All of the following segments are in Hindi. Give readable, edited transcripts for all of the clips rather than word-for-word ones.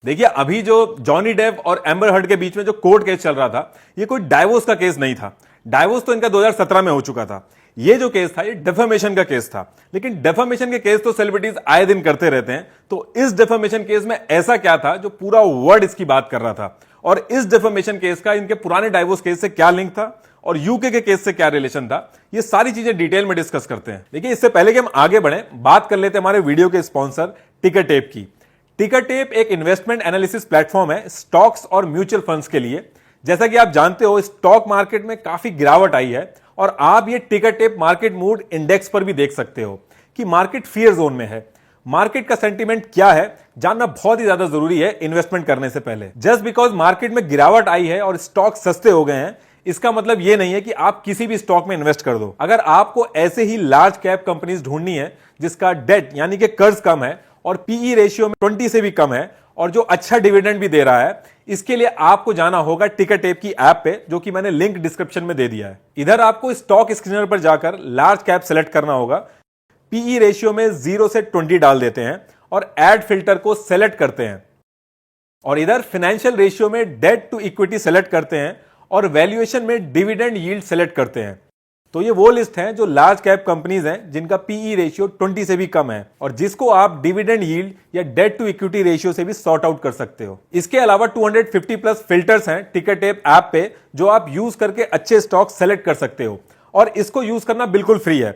देखिए, अभी जो जॉनी डेप और एम्बर हर्ड के बीच में जो कोर्ट केस चल रहा था, ये कोई डाइवोर्स का केस नहीं था। डाइवोर्स तो इनका 2017 में हो चुका था। ये जो केस था, ये डेफेमेशन का केस था। लेकिन डेफेमेशन के केस तो सेलिब्रिटीज आए दिन करते रहते हैं। तो इस डेफेमेशन केस में ऐसा क्या था जो पूरा वर्ल्ड इसकी बात कर रहा था, और इस डेफेमेशन केस का इनके पुराने डाइवोर्स केस से क्या लिंक था, और यूके के केस से क्या रिलेशन था, ये सारी चीजें डिटेल में डिस्कस करते हैं। देखिए, इससे पहले कि हम आगे बढ़े, बात कर लेते हैं हमारे वीडियो के स्पॉन्सर टिकरटेप की। टिकरटेप एक इन्वेस्टमेंट एनालिसिस प्लेटफॉर्म है स्टॉक्स और म्यूचुअल फंड्स के लिए। जैसा कि आप जानते हो, स्टॉक मार्केट में काफी गिरावट आई है, और आप ये टिकरटेप मार्केट मूड इंडेक्स पर भी देख सकते हो कि मार्केट फियर जोन में है। मार्केट का सेंटीमेंट क्या है जानना बहुत ही ज्यादा जरूरी है इन्वेस्टमेंट करने से पहले। जस्ट बिकॉज मार्केट में गिरावट आई है और स्टॉक सस्ते हो गए हैं, इसका मतलब यह नहीं है कि आप किसी भी स्टॉक में इन्वेस्ट कर दो। अगर आपको ऐसे ही लार्ज कैप कंपनीज ढूंढनी है जिसका डेट यानी कि कर्ज कम है और पीई रेशियो में 20 से भी कम है और जो अच्छा डिविडेंड भी दे रहा है, इसके लिए आपको जाना होगा टिकरटेप की ऐप पे, जो कि मैंने लिंक डिस्क्रिप्शन में दे दिया है। इधर आपको स्टॉक स्क्रीनर पर जाकर लार्ज कैप सेलेक्ट करना होगा, पीई रेशियो में 0 से 20 डाल देते हैं और ऐड फिल्टर को सेलेक्ट करते हैं, और इधर फाइनेंशियल रेशियो में डेट टू इक्विटी सेलेक्ट करते हैं और वैल्यूएशन में डिविडेंड यील्ड सेलेक्ट करते हैं। तो ये वो लिस्ट है जो लार्ज कैप कंपनीज हैं जिनका पीई रेशियो 20 से भी कम है और जिसको आप डिविडेंड यील्ड या डेट टू इक्विटी रेशियो से भी सॉर्ट आउट कर सकते हो। इसके अलावा 250 प्लस फिल्टर्स हैं टिकरटेप ऐप पे, जो आप यूज करके अच्छे स्टॉक सेलेक्ट कर सकते हो, और इसको यूज करना बिल्कुल फ्री है।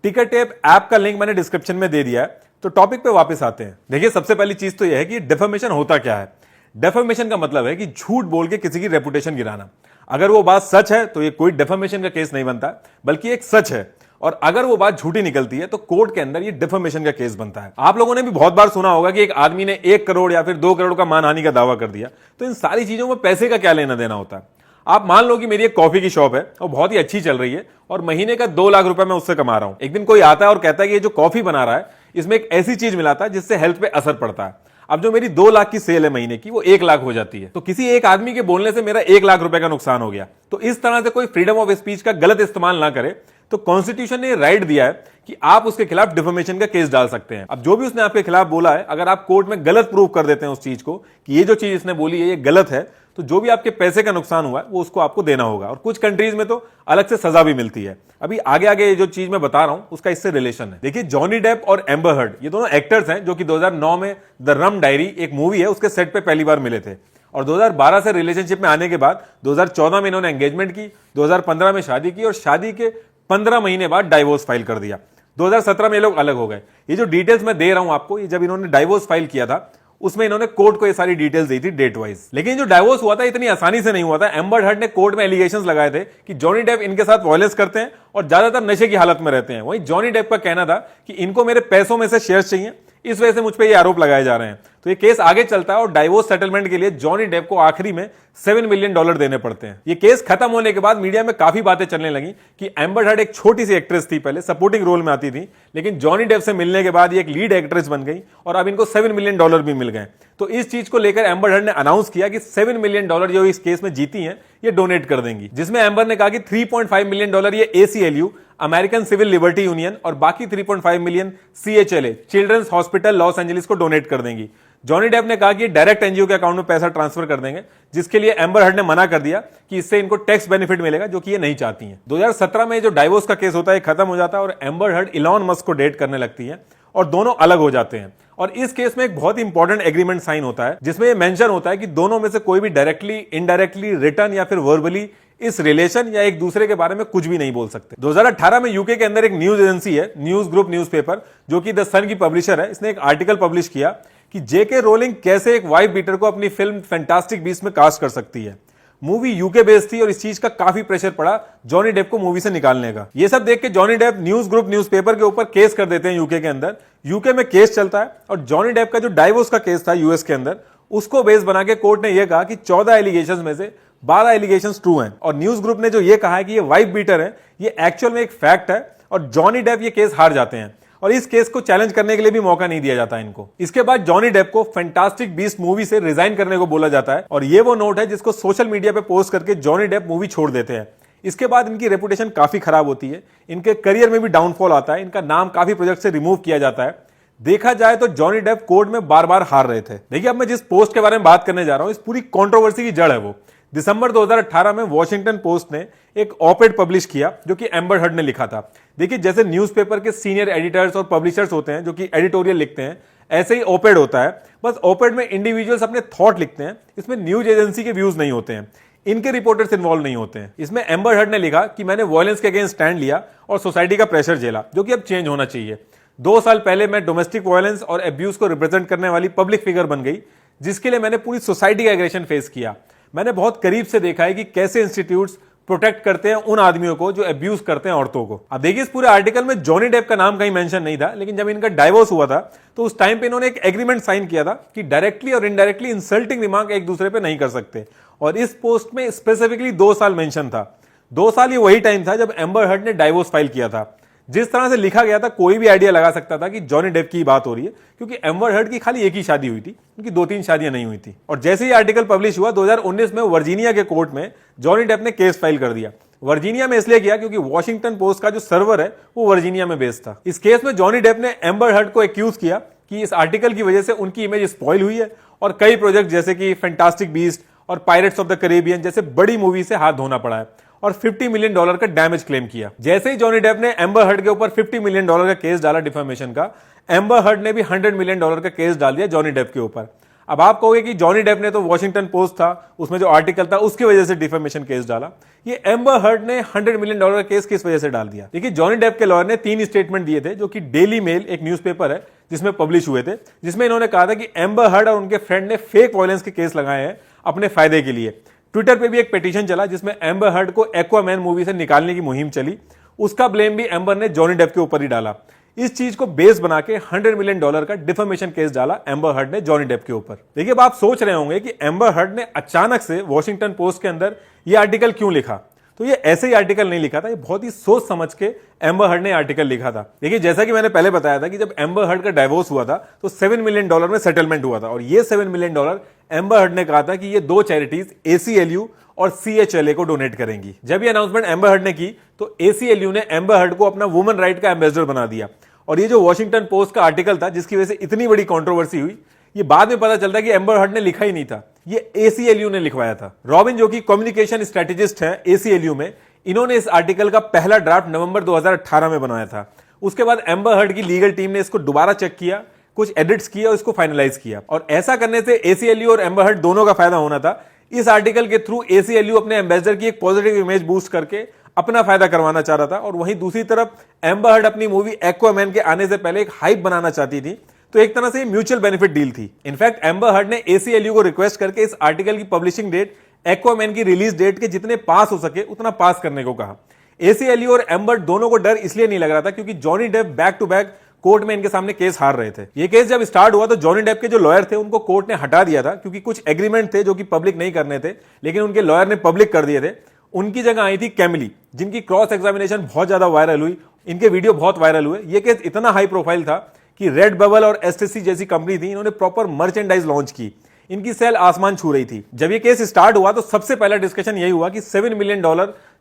टिकरटेप ऐप का लिंक मैंने डिस्क्रिप्शन में दे दिया है। तो टॉपिक पे वापस आते हैं। देखिए, सबसे पहली चीज तो यह है कि डेफेमेशन होता क्या है। डेफेमेशन का मतलब है कि झूठ बोल के किसी की रेपुटेशन गिराना। अगर वो बात सच है तो ये कोई डेफेमेशन का केस नहीं बनता, बल्कि एक सच है, और अगर वो बात झूठी निकलती है तो कोर्ट के अंदर ये डेफेमेशन का केस बनता है। आप लोगों ने भी बहुत बार सुना होगा कि एक आदमी ने 1 करोड़ या फिर 2 करोड़ का मानहानि का दावा कर दिया। तो इन सारी चीजों में पैसे का क्या लेना देना होता है। आप मान लो कि मेरी एक कॉफी की शॉप है और बहुत ही अच्छी चल रही है और महीने का 2 लाख रुपए मैं उससे कमा रहा हूं। एक दिन कोई आता है और कहता है कि ये जो कॉफी बना रहा है, इसमें एक ऐसी चीज मिलाता है जिससे हेल्थ पे असर पड़ता है। अब जो मेरी 2 लाख की सेल है महीने की, वो 1 लाख हो जाती है। तो किसी एक आदमी के बोलने से मेरा 1 लाख रुपए का नुकसान हो गया। तो इस तरह से कोई फ्रीडम ऑफ स्पीच का गलत इस्तेमाल ना करे। तो कॉन्स्टिट्यूशन ने राइट दिया है कि आप उसके खिलाफ डिफेमेशन का केस डाल सकते हैं। अब जो भी उसने आपके खिलाफ बोला है, अगर आप कोर्ट में गलत प्रूव कर देते हैं उस चीज को कि ये जो चीज इसने बोली है ये गलत है, तो जो भी आपके पैसे का नुकसान हुआ है वो उसको आपको देना होगा। और कुछ कंट्रीज में तो अलग से सजा भी मिलती है। अभी आगे आगे जो चीज मैं बता रहा हूं उसका इससे रिलेशन है। देखिए, जॉनी डेप और एम्बर हर्ड ये दोनों एक्टर्स हैं जो कि 2009 में द रम डायरी एक मूवी है उसके सेट पे पहली बार मिले थे, और 2012 से रिलेशनशिप में आने के बाद 2014 में इन्होंने एंगेजमेंट की, 2015 में शादी की, और शादी के 15 महीने बाद डाइवोर्स फाइल कर दिया। 2017 में ये लोग अलग हो गए। ये जो डिटेल्स मैं दे रहा हूं आपको, ये जब इन्होंने डाइवोर्स फाइल किया था उसमें इन्होंने कोर्ट को ये सारी डिटेल्स दी थी डेट वाइज। लेकिन जो डाइवोर्स हुआ था इतनी आसानी से नहीं हुआ था। एम्बर हर्ड ने कोर्ट में एलिगेशंस लगाए थे कि जॉनी डेप इनके साथ वायलेंस करते हैं और ज्यादातर नशे की हालत में रहते हैं। वहीं जॉनी डेप का कहना था कि इनको मेरे पैसों में से शेयर्स चाहिए, इस वजह से मुझ पर ये आरोप लगाए जा रहे हैं। तो ये केस आगे चलता है और डाइवोर्स सेटलमेंट के लिए जॉनी डेप को आखिरी में $7 मिलियन देने पड़ते हैं। ये केस खत्म होने के बाद मीडिया में काफी बातें चलने लगी कि एम्बर हर्ड एक छोटी सी एक्ट्रेस थी, पहले सपोर्टिंग रोल में आती थी, लेकिन जॉनी डेप से मिलने के बाद ये एक लीड एक्ट्रेस बन गई और अब इनको $7 मिलियन भी मिल गए। तो इस चीज को लेकर एम्बर हर्ड ने अनाउंस किया कि $7 मिलियन जो इस केस में जीती हैं ये डोनेट कर देंगी, जिसमें एम्बर ने कहा कि $3.5 मिलियन ये ACLU American Civil Liberty Union और बाकी 3.5 million CHLA children's hospital Los Angeles को डोनेट कर देंगी। जॉनी डेप ने कहा कि डायरेक्ट एनजीओ के अकाउंट में पैसा ट्रांसफर कर देंगे, जिसके लिए एम्बर हर्ड ने मना कर दिया कि इससे इनको टैक्स बेनिफिट मिलेगा, जो कि ये नहीं चाहती हैं। 2017 में जो डाइवोर्स का केस होता है खत्म हो जाता है और एम्बर हर्ड इलॉन मस्क को डेट करने लगती है और दोनों अलग हो जाते हैं। और इस केस में एक बहुत इंपॉर्टेंट एग्रीमेंट साइन होता है जिसमें यह मेंशन होता है कि दोनों में से कोई भी डायरेक्टली, इनडायरेक्टली, रिटर्न या फिर वर्बली इस रिलेशन या एक दूसरे के बारे में कुछ भी नहीं बोल सकते। 2018 में यूके के अंदर एक न्यूज एजेंसी है, न्यूज ग्रुप न्यूज़पेपर, जो कि द सन की पब्लिशर है, इसने एक आर्टिकल पब्लिश किया कि जेके रोलिंग कैसे एक वाइफ बीटर को अपनी फिल्म फैंटास्टिक बीस्ट में कास्ट कर सकती है। मूवी यूके बेस्ड थी और इस चीज का काफी प्रेशर पड़ा जॉनी डेप को मूवी से निकालने का। ये सब देख के Johnny Depp news group newspaper के ऊपर केस कर देते हैं यूके के अंदर। यूके में केस चलता है और जॉनी डेप का जो डाइवोर्स का केस था यूएस के अंदर, उसको बेस बना के कोर्ट ने यह कहा कि 14 एलिगेशंस में से 12 एलिगेशंस ट्रू हैं, और न्यूज ग्रुप ने जो ये कहा है कि ये वाइफ बीटर है, ये एक्चुअल में एक फैक्ट है, और जॉनी डेप ये केस हार जाते हैं और इस केस को चैलेंज करने के लिए भी मौका नहीं दिया जाता इनको। इसके बाद जॉनी डेप को फैंटास्टिक बीस्ट मूवी से रिजाइन करने को बोला जाता है, और ये वो नोट है जिसको सोशल मीडिया पे पोस्ट करके जॉनी डेप मूवी छोड़ देते हैं। इसके बाद इनकी रेपुटेशन काफी खराब होती है, इनके करियर में भी डाउनफॉल आता है, इनका नाम काफी प्रोजेक्ट से रिमूव किया जाता है। देखा जाए तो जॉनी डेप कोर्ट में बार बार हार रहे थे। देखिए, अब मैं जिस पोस्ट के बारे में बात करने जा रहा हूं, इस पूरी कंट्रोवर्सी की जड़ है वो दिसंबर 2018 में वॉशिंगटन पोस्ट ने एक ऑपेड पब्लिश किया जो कि एम्बर हर्ड ने लिखा था। देखिए, जैसे न्यूज़पेपर के सीनियर एडिटर्स और पब्लिशर्स होते हैं जो कि एडिटोरियल लिखते हैं, ऐसे ही ओपेड होता है। बस ओपेड में इंडिविजुअल्स अपने थॉट लिखते हैं, इसमें न्यूज एजेंसी के व्यूज नहीं होते हैं, इनके रिपोर्टर्स इन्वॉल्व नहीं होते हैं। इसमें एम्बर हर्ड ने लिखा कि मैंने वायलेंस के अगेंस्ट स्टैंड लिया और सोसाइटी का प्रेशर झेला, जो कि अब चेंज होना चाहिए। 2 साल पहले मैं डोमेस्टिक वायलेंस और एब्यूज को रिप्रेजेंट करने वाली पब्लिक फिगर बन गई, जिसके लिए मैंने पूरी सोसाइटी का एग्रेशन फेस किया। मैंने बहुत करीब से देखा है कि कैसे इंस्टीट्यूट्स प्रोटेक्ट करते हैं उन आदमियों को जो अब्यूज करते हैं औरतों को। अब देखिए, इस पूरे आर्टिकल में जॉनी डेप का नाम कहीं मेंशन नहीं था, लेकिन जब इनका डाइवोर्स हुआ था तो उस टाइम पे इन्होंने एक एग्रीमेंट साइन किया था कि डायरेक्टली और इनडायरेक्टली इंसल्टिंग रिमार्क एक दूसरे पे नहीं कर सकते। और इस पोस्ट में स्पेसिफिकली 2 साल मेंशन था। 2 साल ये वही टाइम था जब एम्बर हर्ड ने डाइवोर्स फाइल किया था। जिस तरह से लिखा गया था, कोई भी आइडिया लगा सकता था कि जॉनी डेप की बात हो रही है, क्योंकि एम्बर हर्ड की खाली एक ही शादी हुई थी, उनकी 2-3 शादियां नहीं हुई थी। और जैसे ही आर्टिकल पब्लिश हुआ 2019 में वर्जीनिया के कोर्ट में जॉनी डेप ने केस फाइल कर दिया। वर्जीनिया में इसलिए किया क्योंकि वॉशिंगटन पोस्ट का जो सर्वर है वो वर्जीनिया में बेस्ड था। इस केस में जॉनी डेप ने एम्बर हर्ड को एक्यूज किया कि इस आर्टिकल की वजह से उनकी इमेज स्पॉइल हुई है और कई प्रोजेक्ट जैसे कि फैंटास्टिक बीस्ट और पायरेट्स ऑफ द कैरिबियन जैसे बड़ी मूवी से हाथ धोना पड़ा है, और $50 मिलियन का डैमेज क्लेम किया। जैसे ही जॉनी डेप ने एम्बर हर्ड के ऊपर $50 मिलियन का केस डाला डिफेमेशन का, एम्बर हर्ड ने भी $100 मिलियन का केस डाल दिया जॉनी डेप के ऊपर। अब आप कहोगे कि जॉनी डेप ने तो वॉशिंगटन पोस्ट था, उसमें जो आर्टिकल था उसकी वजह से डिफेमेशन केस डाला, ये एम्बर हर्ड ने $100 मिलियन का केस किस वजह से डाल दिया? देखिए, जॉनी डेप के लॉयर ने 3 स्टेटमेंट दिए थे जो कि डेली मेल एक न्यूज़पेपर है जिसमें पब्लिश हुए थे, जिसमें इन्होंने कहा था कि एम्बर हर्ड और उनके फ्रेंड ने फेक वायलेंस के केस लगाए हैं अपने फायदे के लिए। ट्विटर पे भी एक पिटीशन चला जिसमें एम्बर हर्ड को एक्वामैन मूवी से निकालने की मुहिम चली, उसका ब्लेम भी एम्बर ने जॉनी डेप के ऊपर ही डाला। इस चीज को बेस बना के $100 मिलियन का डिफेमेशन केस डाला एम्बर हर्ड ने जॉनी डेप के ऊपर। देखिए, अब आप सोच रहे होंगे कि एम्बर हर्ड ने अचानक से वॉशिंगटन पोस्ट के अंदर यह आर्टिकल क्यों लिखा। तो ये ऐसे ही आर्टिकल नहीं लिखा था, ये बहुत ही सोच समझ के एम्बर हर्ड ने आर्टिकल लिखा था। देखिए, जैसा कि मैंने पहले बताया था कि जब एम्बर हर्ड का डाइवोर्स हुआ था तो $7 मिलियन में सेटलमेंट हुआ था, और ये $7 मिलियन एम्बर हर्ड ने कहा था कि ये 2 चैरिटीज ACLU और CHLA को डोनेट करेंगी। जब ये अनाउंसमेंट एम्बर हर्ड ने की तो ACLU ने एम्बर हर्ड को अपना वुमेन राइट का एम्बेसडर बना दिया। और ये जो वॉशिंगटन पोस्ट का आर्टिकल था जिसकी वजह से इतनी बड़ी कंट्रोवर्सी हुई, ये बाद में पता चलता है कि एम्बर हर्ड ने लिखा ही नहीं था, ये ACLU ने लिखवाया था। रॉबिन, जो कि कम्युनिकेशन स्ट्रेटेजिस्ट है ACLU में, इन्होंने इस आर्टिकल का पहला ड्राफ्ट नवंबर 2018 में बनाया था। उसके बाद एम्बर हर्ड की लीगल टीम ने इसको दोबारा चेक किया, कुछ एडिट्स किया और इसको फाइनलाइज किया। और ऐसा करने से ACLU और एम्बर हर्ड दोनों का फायदा होना था। इस आर्टिकल के थ्रू ACLU अपने एम्बेसडर की एक पॉजिटिव इमेज बूस्ट करके अपना फायदा करवाना चाह रहा था, और वहीं दूसरी तरफ एम्बर हर्ड अपनी मूवी एक्वामैन के आने से पहले एक हाइप बनाना चाहती थी। तो एक तरह से म्यूचुअल बेनिफिट डील थी। इनफैक्ट एम्बर हर्ड ने ACLU को रिक्वेस्ट करके इस आर्टिकल की पब्लिशिंग डेट एक्वामैन की रिलीज डेट के जितने पास हो सके उतना पास करने को कहा। ACLU और एम्बर दोनों को डर इसलिए नहीं लग रहा था क्योंकि Johnny Depp back to back court में इनके सामने केस हार रहे थे। ये केस जब स्टार्ट हुआ तो जॉनी डेप के जो लॉयर थे उनको कोर्ट ने हटा दिया था, क्योंकि कुछ एग्रीमेंट थे जो कि पब्लिक नहीं करने थे, लेकिन उनके लॉयर ने पब्लिक कर दिए थे। उनकी जगह आई थी कैमिली, जिनकी क्रॉस एग्जामिनेशन बहुत ज्यादा वायरल हुई, इनके वीडियो बहुत वायरल हुए। ये केस इतना हाई प्रोफाइल था कि रेड बबल और STC जैसी कंपनी थी, इन्होंने प्रॉपर मर्चेंडाइज लॉन्च की, इनकी सेल आसमान छू रही थी। जब ये केस स्टार्ट हुआ तो सबसे पहला डिस्कशन यही हुआ कि $7 मिलियन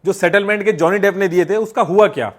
जो सेटलमेंट के जॉनी डेप ने दिए थे उसका हुआ क्या।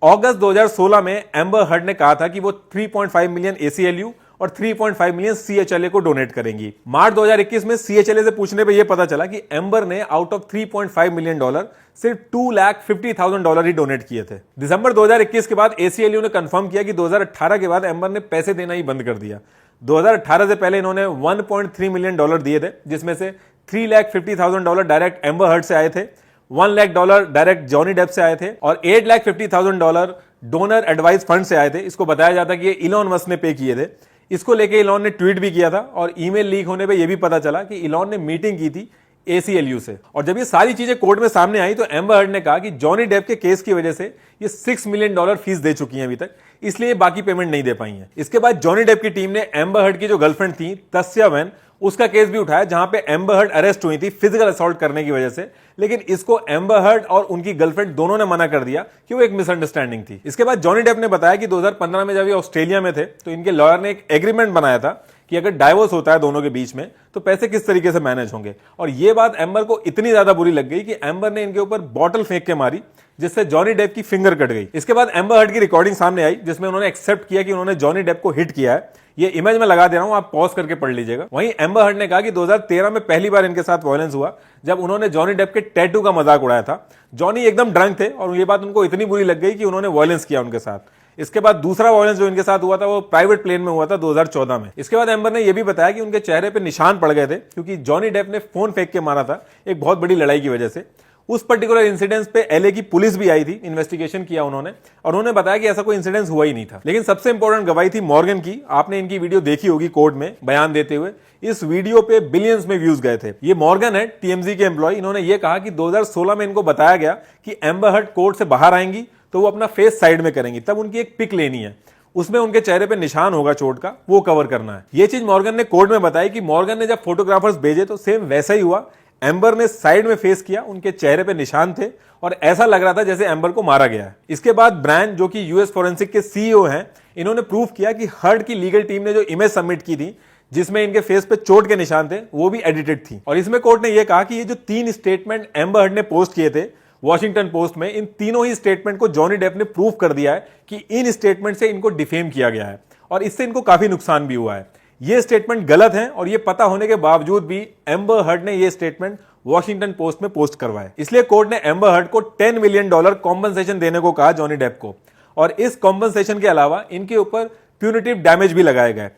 अगस्त 2016 में एम्बर हर्ड ने कहा था कि वो 3.5 मिलियन ACLU और 3.5 मिलियन CHLA को डोनेट करेंगी। मार्च 2021 में CHLA से पूछने पे ये पता चला कि एम्बर ने आउट ऑफ 3.5 मिलियन सिर्फ $250,000 ही डोनेट किए थे। दिसंबर 2021 के बाद ACLU ने कंफर्म किया कि 2018 के बाद एम्बर ने पैसे देना ही बंद कर दिया। 2018 से पहले इन्होंने $1.3 मिलियन दिए थे, जिसमें से $350,000 डायरेक्ट एम्बर हर्ड से आए थे, $1 लाख डायरेक्ट जॉनी डेप से आए थे, और $850,000 डोनर एडवाइस फंड से आए थे। इसको बताया जाता कि ये इलॉन मस्क ने पे किए थे। इसको लेके इलॉन ने ट्वीट भी किया था, और ईमेल लीक होने पे ये भी पता चला कि इलॉन ने मीटिंग की थी ACLU से। और जब ये सारी चीजें कोर्ट में सामने आई तो एम्बर हर्ड ने कहा कि जॉनी डेप के केस की वजह से ये $6 मिलियन फीस दे चुकी हैं अभी तक, इसलिए बाकी पेमेंट नहीं दे पाई हैं। इसके बाद जॉनी डेप की टीम ने एम्बर हर्ड की जो गर्लफ्रेंड थी तस्या वैन, उसका केस भी उठाया, जहां पे एम्बर हर्ड अरेस्ट हुई थी फिजिकल असॉल्ट करने की वजह से। लेकिन इसको एम्बर हर्ड और उनकी गर्लफ्रेंड दोनों ने मना कर दिया कि वो एक मिसअंडरस्टैंडिंग थी। इसके बाद जॉनी डेप ने बताया कि 2015 में जब ये ऑस्ट्रेलिया में थे तो इनके लॉयर ने एक एग्रीमेंट बनाया था कि अगर डाइवोर्स होता है दोनों के बीच में तो पैसे किस तरीके से मैनेज होंगे। और ये बात एम्बर को इतनी ज्यादा बुरी लग गई कि एम्बर ने इनके ऊपर बॉटल फेंक के मारी जिससे जॉनी डेप की फिंगर कट गई। इसके बाद एम्बर हर्ड की रिकॉर्डिंग सामने आई जिसमें उन्होंने एक्सेप्ट किया कि उन्होंने जॉनी डेप को हिट किया है। ये इमेज में लगा दे रहा हूं, आप पॉज करके पढ़ लीजिएगा। वहीं एम्बर हर्ड ने कहा कि 2013 में पहली बार इनके साथ वायलेंस हुआ जब उन्होंने जॉनी डेप के टैटू का मजाक उड़ाया था। जॉनी एकदम ड्रंक थे और ये बात उनको इतनी बुरी लग गई कि उन्होंने वायलेंस किया उनके साथ। इसके बाद दूसरा वायलेंस जो इनके साथ हुआ था वो प्राइवेट प्लेन में हुआ था 2014 में। इसके बाद एम्बर ने यह भी बताया कि उनके चेहरे पे निशान पड़ गए थे क्योंकि जॉनी डेप ने फोन फेंक के मारा था एक बहुत बड़ी लड़ाई की वजह से। उस पर्टिकुलर इंसिडेंट पे एलए की पुलिस भी आई थी, इन्वेस्टिगेशन किया उन्होंने और उन्होंने बताया कि ऐसा कोई इंसिडेंट हुआ ही नहीं था। लेकिन सबसे इंपॉर्टेंट गवाही थी मॉर्गन की। आपने इनकी वीडियो देखी होगी कोर्ट में बयान देते हुए। इस वीडियो पे बिलियंस में व्यूज गए थे। ये मॉर्गन है, टीएमजी के एम्प्लॉय। इन्होंने ये कहा कि 2016 में इनको बताया गया कि एम्बर हर्ड कोर्ट से बाहर आएंगी तो वो अपना फेस साइड में करेंगी, तब उनकी एक पिक लेनी है, उसमें उनके चेहरे पे निशान होगा चोट का, वो कवर करना है। ये चीज मॉर्गन ने कोर्ट में बताई कि मॉर्गन ने जब फोटोग्राफर्स भेजे तो सेम वैसा ही हुआ। एम्बर ने साइड में फेस किया, उनके चेहरे पे निशान थे और ऐसा लग रहा था जैसे एम्बर को मारा गया है। इसके बाद ब्रांड जो कि यूएस फॉरेंसिक के सीईओ हैं, इन्होंने प्रूव किया कि हर्ड की लीगल टीम ने जो इमेज सबमिट की थी जिसमें इनके फेस पे चोट के निशान थे वो भी एडिटेड थी। और इसमें कोर्ट ने यह कहा कि ये जो 3 स्टेटमेंट एम्बर हर्ड ने पोस्ट किए थे वॉशिंगटन पोस्ट में, इन तीनों ही स्टेटमेंट को जॉनी डेप ने प्रूव कर दिया है कि इन स्टेटमेंट से इनको डिफेम किया गया है और इससे इनको काफी नुकसान भी हुआ है। ये स्टेटमेंट गलत है और ये पता होने के बावजूद भी एम्बर हर्ड ने ये स्टेटमेंट वॉशिंगटन पोस्ट में पोस्ट करवाए। इसलिए कोर्ट ने एम्बर हर्ड को $10 मिलियन कॉम्पनसेशन देने को कहा जॉनी डेप को। और इस कॉम्पनसेशन के अलावा इनके ऊपर प्यूनिटिव डैमेज भी लगाए गए।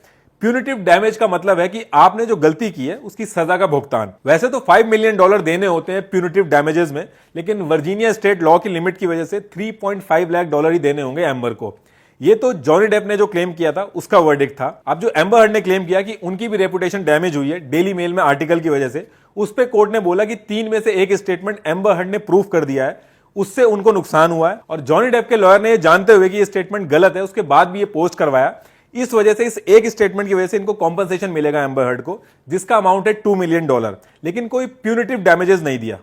प्यूनिटिव डैमेज का मतलब है कि आपने जो गलती की है उसकी सजा का भुगतान। वैसे तो $5 मिलियन देने होते हैं प्यूनिटिव डैमेजेस में, लेकिन वर्जीनिया स्टेट लॉ की लिमिट की वजह से $3.5 लाख ही देने होंगे एम्बर को। ये तो जॉनी डेप ने जो क्लेम किया था उसका वर्डिक्ट था। अब जो एम्बर हर्ड ने क्लेम किया कि उनकी भी रेपुटेशन डैमेज हुई है डेली मेल में आर्टिकल की वजह से, उस पे कोर्ट ने बोला कि 3 में से एक स्टेटमेंट एम्बर हर्ड ने प्रूफ कर दिया है, उससे उनको नुकसान हुआ है। और जॉनी डेप के लॉयर ने ये जानते हुए कि ये स्टेटमेंट गलत है उसके बाद भी ये पोस्ट करवाया। इस वजह से इस एक स्टेटमेंट की वजह से इनको कॉम्पनसेशन मिलेगा एम्बर हर्ड को, जिसका अमाउंट है $2 मिलियन, लेकिन कोई प्यूनिटिव डैमेजेस नहीं दिया।